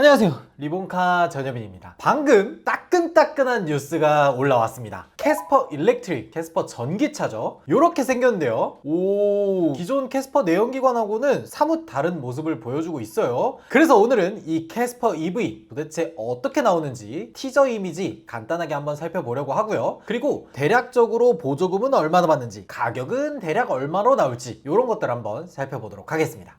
안녕하세요, 리본카 전여빈입니다. 방금 따끈따끈한 뉴스가 올라왔습니다. 캐스퍼 일렉트릭, 캐스퍼 전기차죠. 이렇게 생겼는데요. 기존 캐스퍼 내연기관하고는 사뭇 다른 모습을 보여주고 있어요. 그래서 오늘은 이 캐스퍼 EV 도대체 어떻게 나오는지 티저 이미지 간단하게 한번 살펴보려고 하고요. 그리고 대략적으로 보조금은 얼마나 받는지, 가격은 대략 얼마로 나올지 이런 것들 한번 살펴보도록 하겠습니다.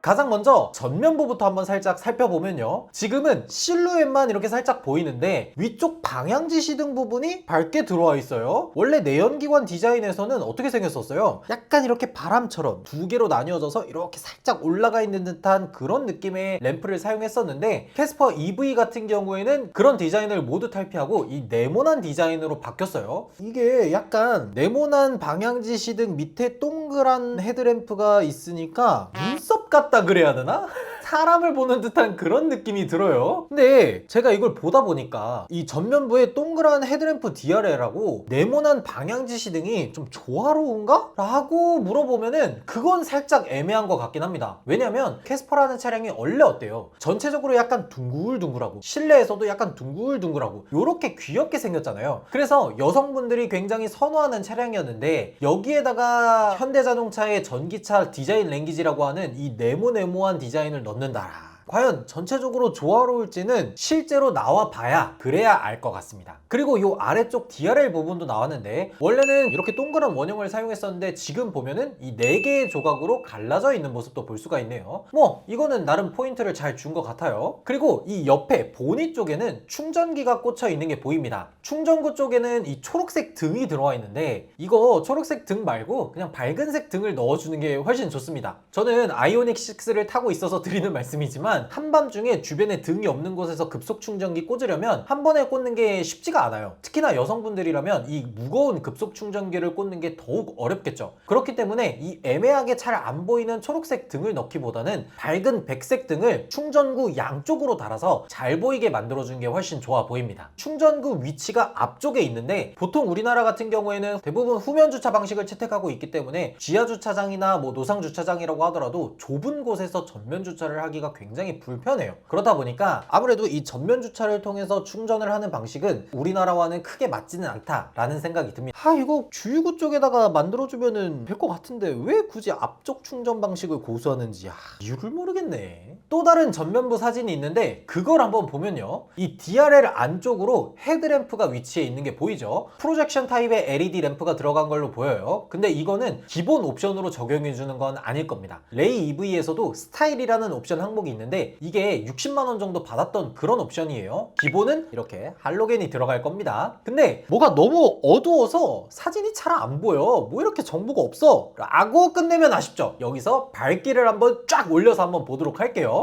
가장 먼저 전면부부터 한번 살짝 살펴보면요, 지금은 실루엣만 이렇게 살짝 보이는데 위쪽 방향지 시등 부분이 밝게 들어와 있어요. 원래 내연기관 디자인에서는 어떻게 생겼었어요? 약간 이렇게 바람처럼 두 개로 나뉘어져서 이렇게 살짝 올라가 있는 듯한 그런 느낌의 램프를 사용했었는데, 캐스퍼 EV 같은 경우에는 그런 디자인을 모두 탈피하고 이 네모난 디자인으로 바뀌었어요. 이게 약간 네모난 방향지 시등 밑에 동그란 헤드램프가 있으니까 눈썹 같다 그래야 되나? 사람을 보는 듯한 그런 느낌이 들어요. 근데 제가 이걸 보다 보니까 이 전면부에 동그란 헤드램프 DRL하고 네모난 방향지 시등이 좀 조화로운가? 라고 물어보면은 그건 살짝 애매한 것 같긴 합니다. 왜냐면 캐스퍼라는 차량이 원래 어때요? 전체적으로 약간 둥글둥글하고 실내에서도 약간 둥글둥글하고 요렇게 귀엽게 생겼잖아요. 그래서 여성분들이 굉장히 선호하는 차량이었는데, 여기에다가 현대자동차의 전기차 디자인 랭귀지라고 하는 이 네모네모한 디자인을 넣는다라, 과연 전체적으로 조화로울지는 실제로 나와 봐야 그래야 알 것 같습니다. 그리고 이 아래쪽 DRL 부분도 나왔는데, 원래는 이렇게 동그란 원형을 사용했었는데 지금 보면은 이 4개의 조각으로 갈라져 있는 모습도 볼 수가 있네요. 이거는 나름 포인트를 잘 준 것 같아요. 그리고 이 옆에 보닛 쪽에는 충전기가 꽂혀 있는 게 보입니다. 충전구 쪽에는 이 초록색 등이 들어와 있는데, 이거 초록색 등 말고 그냥 밝은색 등을 넣어주는 게 훨씬 좋습니다. 저는 아이오닉 6를 타고 있어서 드리는 말씀이지만, 한밤중에 주변에 등이 없는 곳에서 급속 충전기 꽂으려면 한 번에 꽂는 게 쉽지가 않아요. 특히나 여성분들이라면 이 무거운 급속 충전기를 꽂는 게 더욱 어렵겠죠. 그렇기 때문에 이 애매하게 잘 안 보이는 초록색 등을 넣기보다는 밝은 백색 등을 충전구 양쪽으로 달아서 잘 보이게 만들어주는 게 훨씬 좋아 보입니다. 충전구 위치가 앞쪽에 있는데, 보통 우리나라 같은 경우에는 대부분 후면 주차 방식을 채택하고 있기 때문에 지하 주차장이나 노상 주차장이라고 하더라도 좁은 곳에서 전면 주차를 하기가 굉장히 불편해요. 그러다 보니까 아무래도 이 전면 주차를 통해서 충전을 하는 방식은 우리나라와는 크게 맞지는 않다라는 생각이 듭니다. 이거 주유구 쪽에다가 만들어주면은 될 것 같은데 왜 굳이 앞쪽 충전 방식을 고수하는지 이유를 모르겠네. 또 다른 전면부 사진이 있는데, 그걸 한번 보면요, 이 DRL 안쪽으로 헤드램프가 위치해 있는 게 보이죠? 프로젝션 타입의 LED 램프가 들어간 걸로 보여요. 근데 이거는 기본 옵션으로 적용해주는 건 아닐 겁니다. 레이 EV에서도 스타일이라는 옵션 항목이 있는데, 이게 60만원 정도 받았던 그런 옵션이에요. 기본은 이렇게 할로겐이 들어갈 겁니다. 근데 뭐가 너무 어두워서 사진이 잘 안 보여, 이렇게 정보가 없어 라고 끝내면 아쉽죠. 여기서 밝기를 한번 쫙 올려서 한번 보도록 할게요.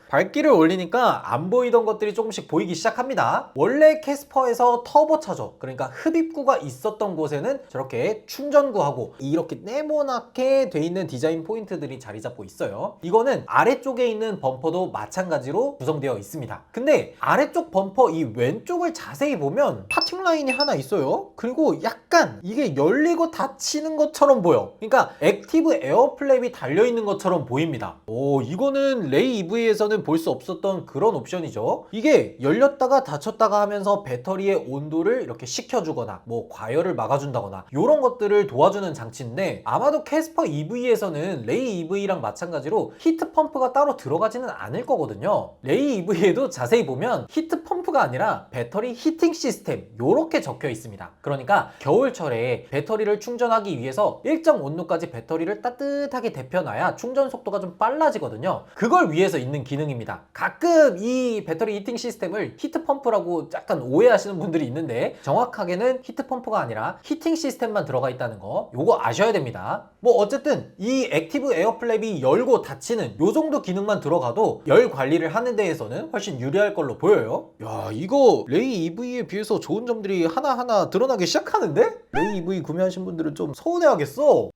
밝기를 올리니까 안 보이던 것들이 조금씩 보이기 시작합니다. 원래 캐스퍼에서 터보차저, 그러니까 흡입구가 있었던 곳에는 저렇게 충전구하고 이렇게 네모나게 돼 있는 디자인 포인트들이 자리 잡고 있어요. 이거는 아래쪽에 있는 범퍼도 마찬가지로 구성되어 있습니다. 근데 아래쪽 범퍼 이 왼쪽을 자세히 보면 파팅 라인이 하나 있어요. 그리고 약간 이게 열리고 닫히는 것처럼 보여. 그러니까 액티브 에어 플랩이 달려있는 것처럼 보입니다. 이거는 레이 EV에서는 볼 수 없었던 그런 옵션이죠. 이게 열렸다가 닫혔다가 하면서 배터리의 온도를 이렇게 식혀주거나 과열을 막아준다거나 이런 것들을 도와주는 장치인데, 아마도 캐스퍼 EV에서는 레이 EV랑 마찬가지로 히트 펌프가 따로 들어가지는 않을 거거든요. 레이 EV에도 자세히 보면 히트 펌프가 아니라 배터리 히팅 시스템 이렇게 적혀 있습니다. 그러니까 겨울철에 배터리를 충전하기 위해서 일정 온도까지 배터리를 따뜻하게 데펴놔야 충전 속도가 좀 빨라지거든요. 그걸 위해서 있는 기능입니다. 가끔 이 배터리 히팅 시스템을 히트 펌프라고 약간 오해하시는 분들이 있는데, 정확하게는 히트 펌프가 아니라 히팅 시스템만 들어가 있다는 거 요거 아셔야 됩니다. 어쨌든 이 액티브 에어 플랩이 열고 닫히는 요 정도 기능만 들어가도 열 관리를 하는 데에서는 훨씬 유리할 걸로 보여요. 이거 레이 EV에 비해서 좋은 점들이 하나하나 드러나기 시작하는데? 레이 EV 구매하신 분들은 좀 서운해하겠어.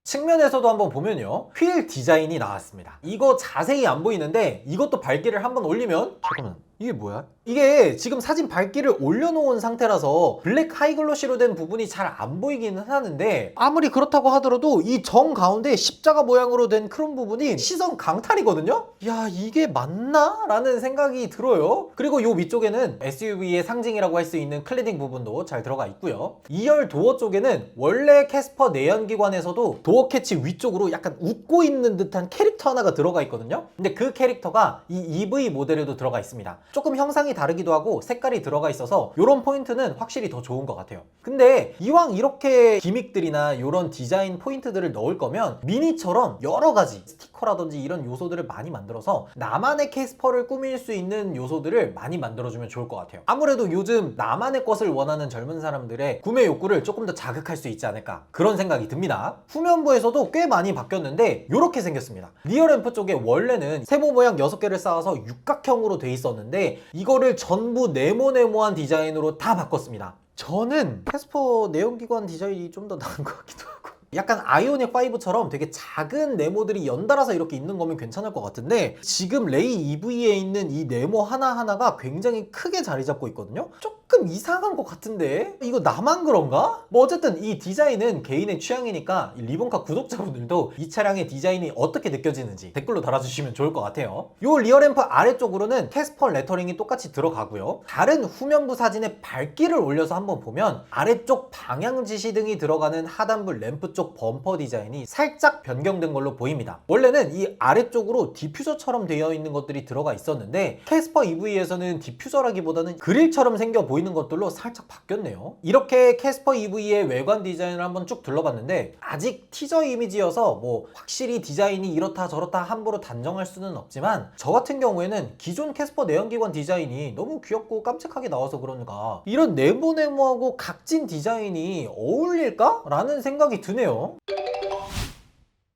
측면에서도 한번 보면요, 휠 디자인이 나왔습니다. 이거 자세히 안 보이는데 이것도 밝기를 한번 올리면 잠깐만, 이게 뭐야? 이게 지금 사진 밝기를 올려놓은 상태라서 블랙 하이글로시로 된 부분이 잘 안 보이기는 하는데, 아무리 그렇다고 하더라도 이 정 가운데 십자가 모양으로 된 크롬 부분이 시선 강탈이거든요? 야, 이게 맞나? 라는 생각이 들어요. 그리고 요 위쪽에는 SUV의 상징이라고 할 수 있는 클리딩 부분도 잘 들어가 있고요. 2열 도어 쪽에는 원래 캐스퍼 내연기관에서도 도어 캐치 위쪽으로 약간 웃고 있는 듯한 캐릭터 하나가 들어가 있거든요. 근데 그 캐릭터가 이 EV 모델에도 들어가 있습니다. 조금 형상이 다르기도 하고 색깔이 들어가 있어서 이런 포인트는 확실히 더 좋은 것 같아요. 근데 이왕 이렇게 기믹들이나 이런 디자인 포인트들을 넣을 거면 미니처럼 여러 가지 스티커라든지 이런 요소들을 많이 만들어서 나만의 캐스퍼를 꾸밀 수 있는 요소들을 많이 만들어주면 좋을 것 같아요. 아무래도 요즘 나만의 것을 원하는 젊은 사람들의 구매 욕구를 조금 더 자극할 수 있지 않을까, 그런 생각이 듭니다. 후면부에서도 꽤 많이 바뀌었는데 이렇게 생겼습니다. 리어램프 쪽에 원래는 세모 모양 6개를 쌓아서 육각형으로 돼 있었는데 이거를 전부 네모네모한 디자인으로 다 바꿨습니다. 저는 캐스퍼 내연기관 디자인이 좀 더 나은 것 같기도 하고, 약간 아이오닉 5처럼 되게 작은 네모들이 연달아서 이렇게 있는 거면 괜찮을 것 같은데, 지금 레이 EV에 있는 이 네모 하나하나가 굉장히 크게 자리 잡고 있거든요. 조금 이상한 것 같은데 이거 나만 그런가? 뭐 어쨌든 이 디자인은 개인의 취향이니까 리본카 구독자분들도 이 차량의 디자인이 어떻게 느껴지는지 댓글로 달아주시면 좋을 것 같아요. 요 리어램프 아래쪽으로는 캐스퍼 레터링이 똑같이 들어가고요. 다른 후면부 사진에 밝기를 올려서 한번 보면 아래쪽 방향 지시등이 들어가는 하단부 램프 쪽 범퍼 디자인이 살짝 변경된 걸로 보입니다. 원래는 이 아래쪽으로 디퓨저처럼 되어 있는 것들이 들어가 있었는데 캐스퍼 EV에서는 디퓨저라기보다는 그릴처럼 생겨 보이는 것들로 살짝 바뀌었네요. 이렇게 캐스퍼 EV의 외관 디자인을 한번 쭉 둘러봤는데 아직 티저 이미지여서 뭐 확실히 디자인이 이렇다 저렇다 함부로 단정할 수는 없지만, 저 같은 경우에는 기존 캐스퍼 내연기관 디자인이 너무 귀엽고 깜찍하게 나와서 그런가 이런 네모네모하고 각진 디자인이 어울릴까? 라는 생각이 드네요.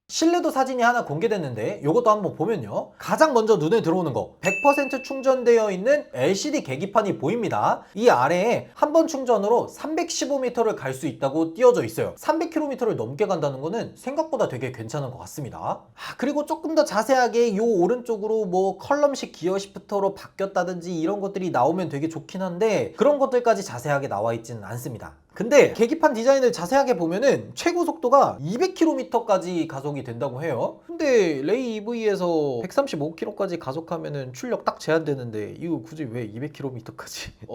실내도 사진이 하나 공개됐는데 이것도 한번 보면요, 가장 먼저 눈에 들어오는 거 100% 충전되어 있는 LCD 계기판이 보입니다. 이 아래에 한 번 충전으로 315m를 갈 수 있다고 띄워져 있어요. 300km를 넘게 간다는 거는 생각보다 되게 괜찮은 것 같습니다. 그리고 조금 더 자세하게 이 오른쪽으로 뭐 컬럼식 기어 시프터로 바뀌었다든지 이런 것들이 나오면 되게 좋긴 한데 그런 것들까지 자세하게 나와 있지는 않습니다. 근데 계기판 디자인을 자세하게 보면은 최고 속도가 200km까지 가속이 된다고 해요. 근데 레이 EV에서 135km까지 가속하면은 출력 딱 제한되는데 이거 굳이 왜 200km까지?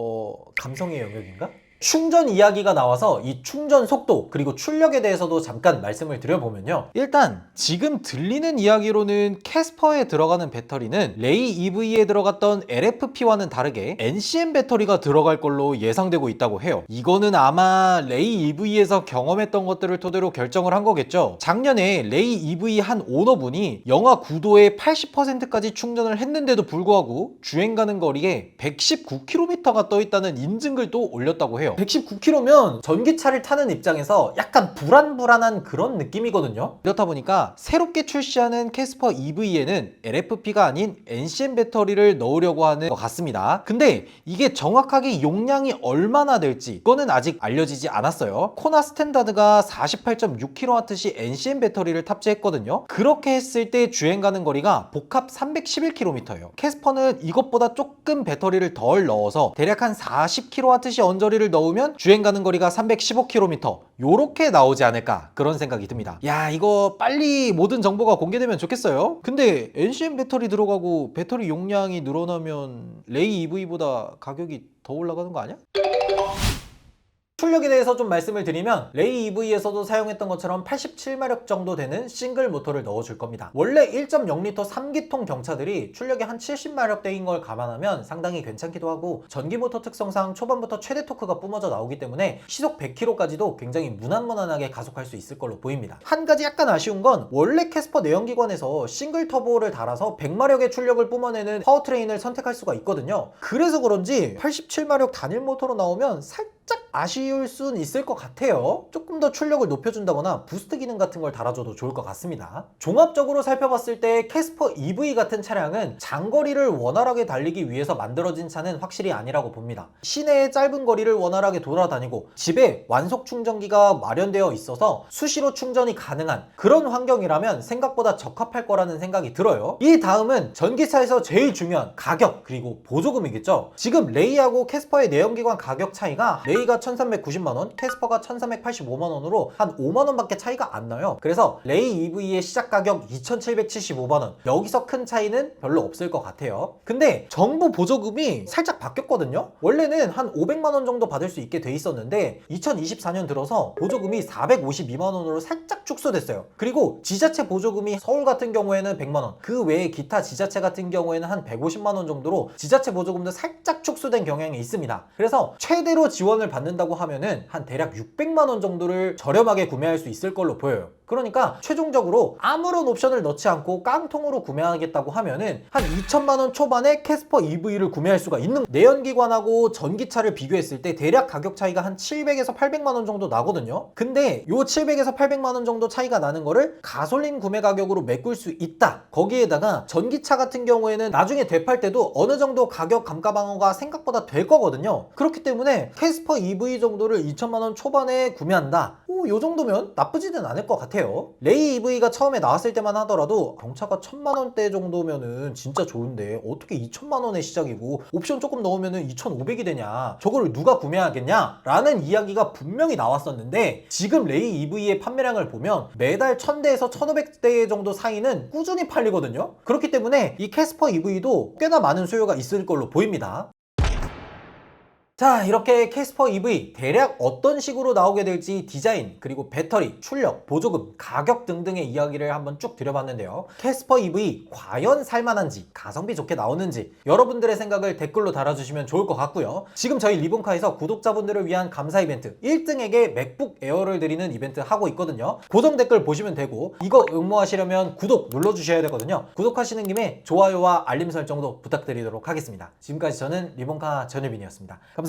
감성의 영역인가? 충전 이야기가 나와서 이 충전 속도 그리고 출력에 대해서도 잠깐 말씀을 드려보면요, 일단 지금 들리는 이야기로는 캐스퍼에 들어가는 배터리는 레이 EV에 들어갔던 LFP와는 다르게 NCM 배터리가 들어갈 걸로 예상되고 있다고 해요. 이거는 아마 레이 EV에서 경험했던 것들을 토대로 결정을 한 거겠죠. 작년에 레이 EV 한 오너분이 영하 9도에 80%까지 충전을 했는데도 불구하고 주행 가는 거리에 119km가 떠있다는 인증글도 올렸다고 해요. 119km면 전기차를 타는 입장에서 약간 불안불안한 그런 느낌이거든요. 그렇다 보니까 새롭게 출시하는 캐스퍼 EV에는 LFP가 아닌 NCM 배터리를 넣으려고 하는 것 같습니다. 근데 이게 정확하게 용량이 얼마나 될지 이거는 아직 알려지지 않았어요. 코나 스탠다드가 48.6kWh NCM 배터리를 탑재했거든요. 그렇게 했을 때 주행 가는 거리가 복합 311km예요. 캐스퍼는 이것보다 조금 배터리를 덜 넣어서 대략 한 40kWh 언저리를 넣으면 주행 가는 거리가 315km 요렇게 나오지 않을까, 그런 생각이 듭니다. 야, 이거 빨리 모든 정보가 공개되면 좋겠어요. 근데 NCM 배터리 들어가고 배터리 용량이 늘어나면 레이 EV보다 가격이 더 올라가는 거 아니야? 출력에 대해서 좀 말씀을 드리면 레이 EV에서도 사용했던 것처럼 87마력 정도 되는 싱글 모터를 넣어줄 겁니다. 원래 1.0L 3기통 경차들이 출력이 한 70마력대인 걸 감안하면 상당히 괜찮기도 하고, 전기 모터 특성상 초반부터 최대 토크가 뿜어져 나오기 때문에 시속 100km까지도 굉장히 무난무난하게 가속할 수 있을 걸로 보입니다. 한 가지 약간 아쉬운 건 원래 캐스퍼 내연기관에서 싱글 터보를 달아서 100마력의 출력을 뿜어내는 파워트레인을 선택할 수가 있거든요. 그래서 그런지 87마력 단일 모터로 나오면 살짝 아쉬울 순 있을 것 같아요. 조금 더 출력을 높여준다거나 부스트 기능 같은 걸 달아줘도 좋을 것 같습니다. 종합적으로 살펴봤을 때 캐스퍼 EV 같은 차량은 장거리를 원활하게 달리기 위해서 만들어진 차는 확실히 아니라고 봅니다. 시내의 짧은 거리를 원활하게 돌아다니고 집에 완속 충전기가 마련되어 있어서 수시로 충전이 가능한 그런 환경이라면 생각보다 적합할 거라는 생각이 들어요. 이 다음은 전기차에서 제일 중요한 가격 그리고 보조금이겠죠. 지금 레이하고 캐스퍼의 내연기관 가격 차이가 레이가 1390만원, 캐스퍼가 1385만원으로 한 5만원밖에 차이가 안 나요. 그래서 레이 EV의 시작 가격 2775만원, 여기서 큰 차이는 별로 없을 것 같아요. 근데 정부 보조금이 살짝 바뀌었거든요. 원래는 한 500만원 정도 받을 수 있게 돼 있었는데 2024년 들어서 보조금이 452만원으로 살짝 축소됐어요. 그리고 지자체 보조금이 서울 같은 경우에는 100만원, 그 외에 기타 지자체 같은 경우에는 한 150만원 정도로 지자체 보조금도 살짝 축소된 경향이 있습니다. 그래서 최대로 지원을 받는다고 하면은 한 대략 600만원 정도를 저렴하게 구매할 수 있을 걸로 보여요. 그러니까 최종적으로 아무런 옵션을 넣지 않고 깡통으로 구매하겠다고 하면은 한 2천만원 초반에 캐스퍼 EV를 구매할 수가 있는, 내연기관하고 전기차를 비교했을 때 대략 가격 차이가 한 700에서 800만원 정도 나거든요. 근데 요 700에서 800만원 정도 차이가 나는 거를 가솔린 구매 가격으로 메꿀 수 있다. 거기에다가 전기차 같은 경우에는 나중에 되팔 때도 어느 정도 가격 감가 방어가 생각보다 될 거거든요. 그렇기 때문에 캐스퍼 EV 정도를 2천만원 초반에 구매한다. 요 정도면 나쁘지는 않을 것 같아요. 레이 EV가 처음에 나왔을 때만 하더라도 경차가 1000만원대 정도면은 진짜 좋은데 어떻게 2000만원에 시작이고 옵션 조금 넣으면은 2500이 되냐, 저거를 누가 구매하겠냐 라는 이야기가 분명히 나왔었는데, 지금 레이 EV의 판매량을 보면 매달 1000대에서 1500대 정도 사이는 꾸준히 팔리거든요. 그렇기 때문에 이 캐스퍼 EV도 꽤나 많은 수요가 있을 걸로 보입니다. 자, 이렇게 캐스퍼 EV 대략 어떤 식으로 나오게 될지 디자인, 그리고 배터리, 출력, 보조금, 가격 등등의 이야기를 한번 쭉 드려봤는데요. 캐스퍼 EV 과연 살만한지, 가성비 좋게 나오는지 여러분들의 생각을 댓글로 달아주시면 좋을 것 같고요. 지금 저희 리본카에서 구독자분들을 위한 감사 이벤트 1등에게 맥북 에어를 드리는 이벤트 하고 있거든요. 고정 댓글 보시면 되고, 이거 응모하시려면 구독 눌러주셔야 되거든요. 구독하시는 김에 좋아요와 알림 설정도 부탁드리도록 하겠습니다. 지금까지 저는 리본카 전유빈이었습니다. 감사합니다.